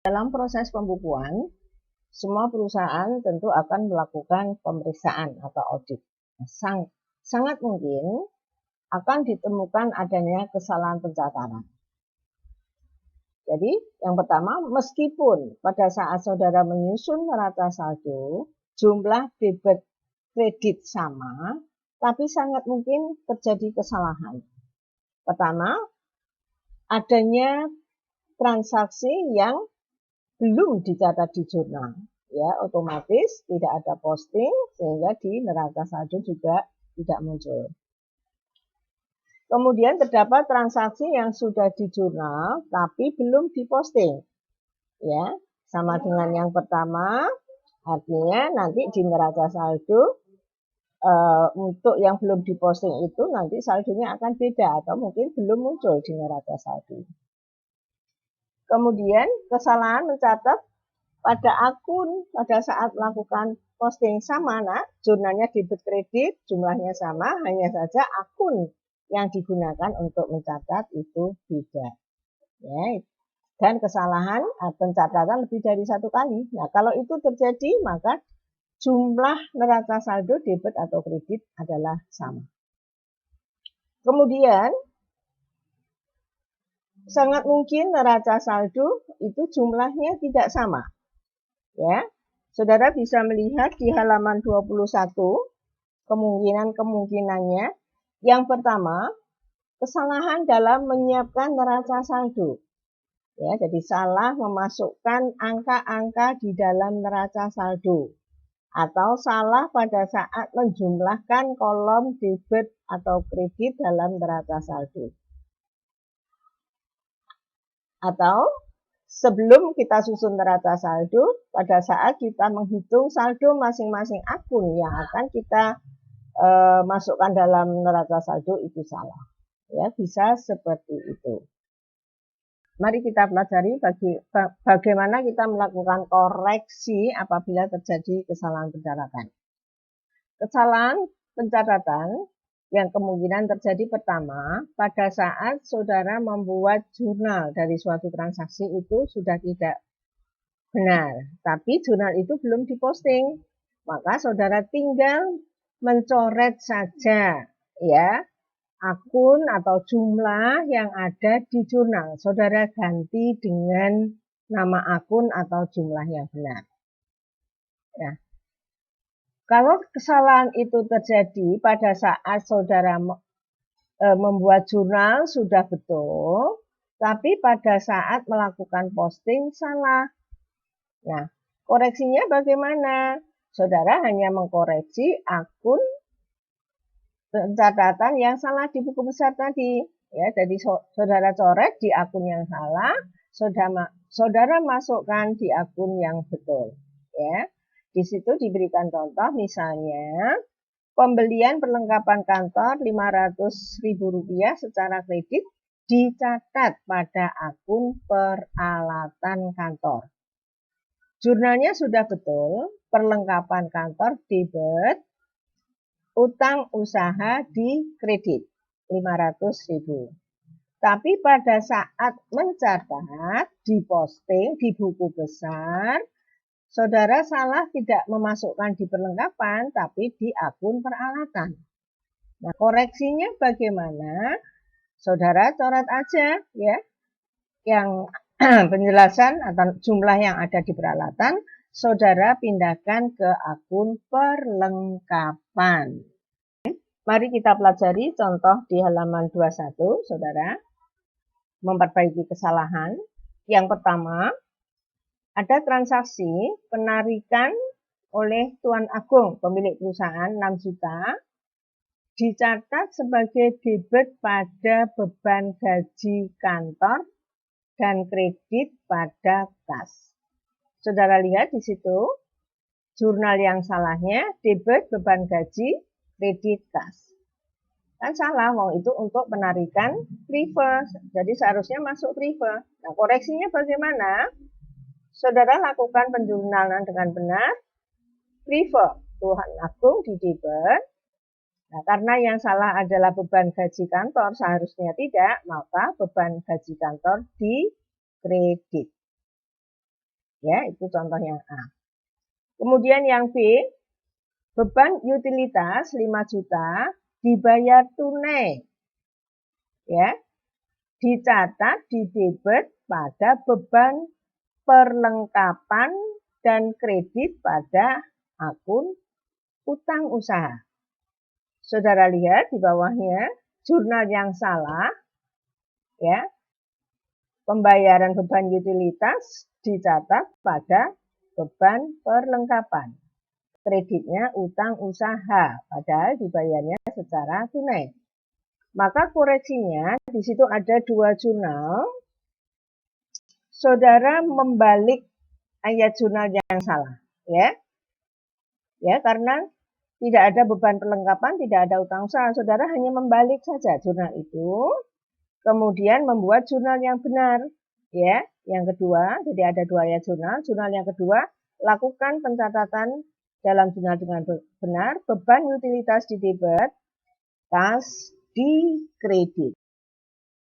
Dalam proses pembukuan, semua perusahaan tentu akan melakukan pemeriksaan atau audit. Sangat mungkin akan ditemukan adanya kesalahan pencatatan. Jadi, yang pertama, meskipun pada saat saudara menyusun neraca saldo, jumlah debit kredit sama, tapi sangat mungkin terjadi kesalahan. Pertama, adanya transaksi yang belum dicatat di jurnal, ya otomatis tidak ada posting sehingga di neraca saldo juga tidak muncul. Kemudian terdapat transaksi yang sudah di jurnal tapi belum diposting, ya sama dengan yang pertama, artinya nanti di neraca saldo untuk yang belum diposting itu nanti saldonya akan beda atau mungkin belum muncul di neraca saldo. Kemudian kesalahan mencatat pada akun pada saat melakukan posting sama, jurnalnya debit kredit, jumlahnya sama, hanya saja akun yang digunakan untuk mencatat itu beda. Ya, dan kesalahan pencatatan lebih dari satu kali. Nah, kalau itu terjadi, maka jumlah neraca saldo debit atau kredit adalah sama. Kemudian, sangat mungkin neraca saldo itu jumlahnya tidak sama. Ya, saudara bisa melihat di halaman 21 kemungkinannya. Yang pertama, kesalahan dalam menyiapkan neraca saldo. Ya, jadi salah memasukkan angka-angka di dalam neraca saldo atau salah pada saat menjumlahkan kolom debit atau kredit dalam neraca saldo. Atau sebelum kita susun neraca saldo, pada saat kita menghitung saldo masing-masing akun yang akan kita masukkan dalam neraca saldo itu salah. Ya, bisa seperti itu. Mari kita pelajari bagaimana kita melakukan koreksi apabila terjadi kesalahan pencatatan. Kesalahan pencatatan yang kemungkinan terjadi pertama, pada saat saudara membuat jurnal dari suatu transaksi itu sudah tidak benar, tapi jurnal itu belum diposting. Maka saudara tinggal mencoret saja ya akun atau jumlah yang ada di jurnal. Saudara ganti dengan nama akun atau jumlah yang benar. Ya. Kalau kesalahan itu terjadi pada saat saudara membuat jurnal sudah betul, tapi pada saat melakukan posting salah. Nah, koreksinya bagaimana? Saudara hanya mengkoreksi akun pencatatan yang salah di buku besar tadi. Ya, jadi saudara coret di akun yang salah, saudara masukkan di akun yang betul. Ya, di situ diberikan contoh misalnya pembelian perlengkapan kantor Rp500.000 secara kredit dicatat pada akun peralatan kantor. Jurnalnya sudah betul, perlengkapan kantor debit, utang usaha di kredit Rp500.000. Tapi pada saat mencatat, diposting di buku besar, saudara salah tidak memasukkan di perlengkapan, tapi di akun peralatan. Nah, koreksinya bagaimana? Saudara coret aja ya, yang penjelasan atau jumlah yang ada di peralatan, saudara pindahkan ke akun perlengkapan. Mari kita pelajari contoh di halaman 21, saudara. Memperbaiki kesalahan. Yang pertama, ada transaksi penarikan oleh Tuan Agung, pemilik perusahaan 6 juta, dicatat sebagai debit pada beban gaji kantor dan kredit pada kas. Saudara lihat di situ, jurnal yang salahnya debit beban gaji, kredit kas. Kan salah, wong itu untuk penarikan prive. Jadi seharusnya masuk prive. Nah, koreksinya bagaimana? Saudara lakukan penjurnalan dengan benar, prive Tuan Agung di debit. Nah, karena yang salah adalah beban gaji kantor, seharusnya tidak, maka beban gaji kantor di kredit. Ya, itu contohnya A. Kemudian yang B, beban utilitas 5 juta dibayar tunai. Ya, dicatat di debit pada beban perlengkapan dan kredit pada akun utang usaha. Saudara lihat di bawahnya, jurnal yang salah, ya, pembayaran beban utilitas dicatat pada beban perlengkapan. Kreditnya utang usaha, padahal dibayarnya secara tunai. Maka koreksinya, di situ ada 2 jurnal. Saudara membalik ayat jurnal yang salah, ya. Ya, karena tidak ada beban perlengkapan, tidak ada utang usaha. Saudara hanya membalik saja jurnal itu, kemudian membuat jurnal yang benar. Ya, yang kedua, jadi ada 2 ayat jurnal. Jurnal yang kedua, lakukan pencatatan dalam jurnal dengan benar, beban utilitas di debit, kas di kredit.